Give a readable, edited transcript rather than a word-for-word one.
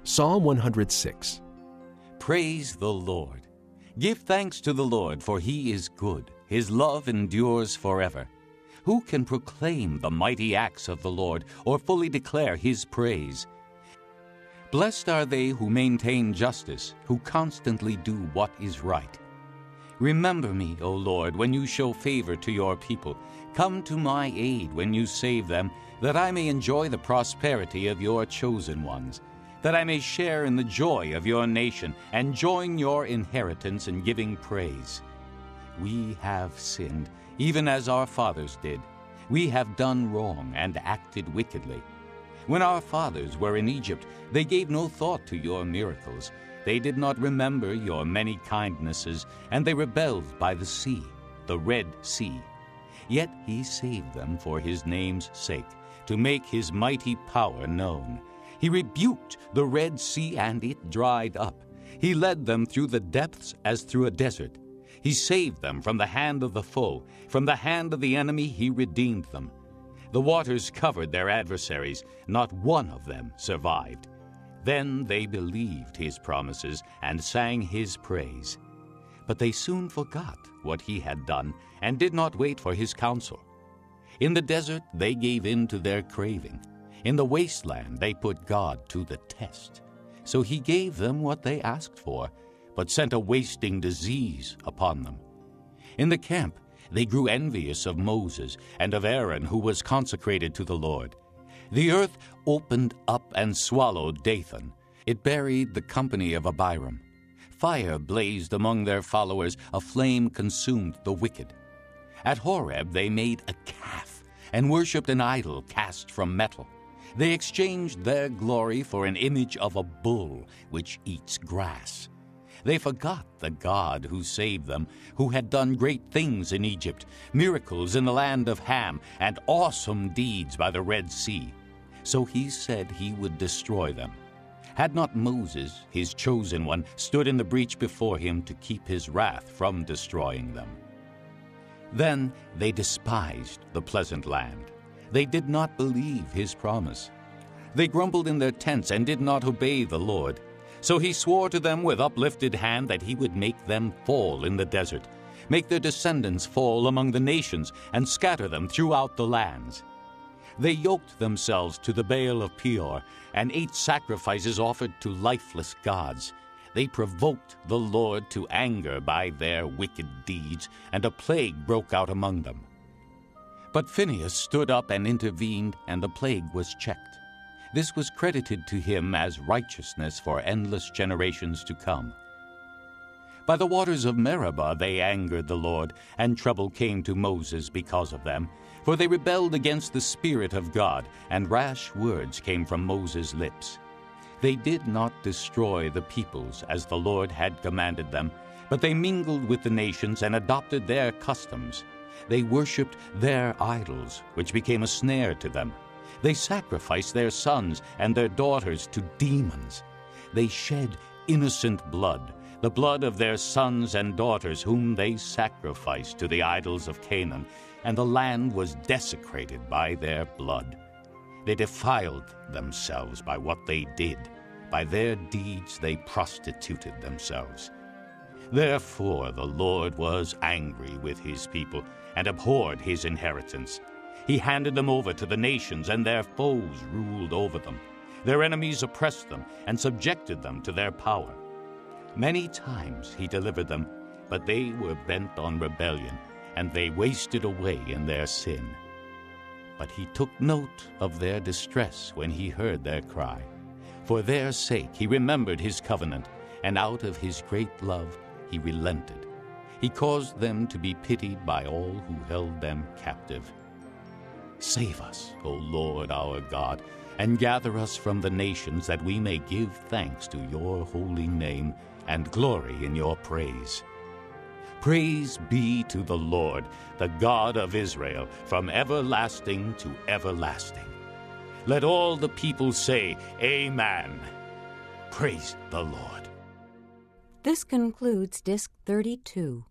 Psalm 106. Praise the Lord. Give thanks to the Lord, for he is good. His love endures forever. Who can proclaim the mighty acts of the Lord, or fully declare his praise? Blessed are they who maintain justice, who constantly do what is right. Remember me, O Lord, when you show favor to your people. Come to my aid when you save them, that I may enjoy the prosperity of your chosen ones, that I may share in the joy of your nation and join your inheritance in giving praise. We have sinned, even as our fathers did. We have done wrong and acted wickedly. When our fathers were in Egypt, they gave no thought to your miracles. They did not remember your many kindnesses, and they rebelled by the sea, the Red Sea. Yet he saved them for his name's sake, to make his mighty power known. He rebuked the Red Sea, and it dried up. He led them through the depths as through a desert. He saved them from the hand of the foe. From the hand of the enemy he redeemed them. The waters covered their adversaries. Not one of them survived. Then they believed his promises and sang his praise. But they soon forgot what he had done and did not wait for his counsel. In the desert they gave in to their craving. In the wasteland they put God to the test. So he gave them what they asked for, but sent a wasting disease upon them. In the camp they grew envious of Moses and of Aaron, who was consecrated to the Lord. The earth opened up and swallowed Dathan. It buried the company of Abiram. Fire blazed among their followers, a flame consumed the wicked. At Horeb they made a calf and worshipped an idol cast from metal. They exchanged their glory for an image of a bull which eats grass. They forgot the God who saved them, who had done great things in Egypt, miracles in the land of Ham, and awesome deeds by the Red Sea. So he said he would destroy them. Had not Moses, his chosen one, stood in the breach before him to keep his wrath from destroying them? Then they despised the pleasant land. They did not believe his promise. They grumbled in their tents and did not obey the Lord. So he swore to them with uplifted hand that he would make them fall in the desert, make their descendants fall among the nations, and scatter them throughout the lands. They yoked themselves to the Baal of Peor and ate sacrifices offered to lifeless gods. They provoked the Lord to anger by their wicked deeds, and a plague broke out among them. But Phinehas stood up and intervened, and the plague was checked. This was credited to him as righteousness for endless generations to come. By the waters of Meribah they angered the Lord, and trouble came to Moses because of them. For they rebelled against the Spirit of God, and rash words came from Moses' lips. They did not destroy the peoples as the Lord had commanded them, but they mingled with the nations and adopted their customs. They worshipped their idols, which became a snare to them. They sacrificed their sons and their daughters to demons. They shed innocent blood, the blood of their sons and daughters, whom they sacrificed to the idols of Canaan, and the land was desecrated by their blood. They defiled themselves by what they did. By their deeds they prostituted themselves. Therefore the Lord was angry with his people and abhorred his inheritance. He handed them over to the nations, and their foes ruled over them. Their enemies oppressed them and subjected them to their power. Many times he delivered them, but they were bent on rebellion, and they wasted away in their sin. But he took note of their distress when he heard their cry. For their sake he remembered his covenant, and out of his great love he relented. He caused them to be pitied by all who held them captive. Save us, O Lord our God, and gather us from the nations, that we may give thanks to your holy name and glory in your praise. Praise be to the Lord, the God of Israel, from everlasting to everlasting. Let all the people say, Amen. Praise the Lord. This concludes Disc 32.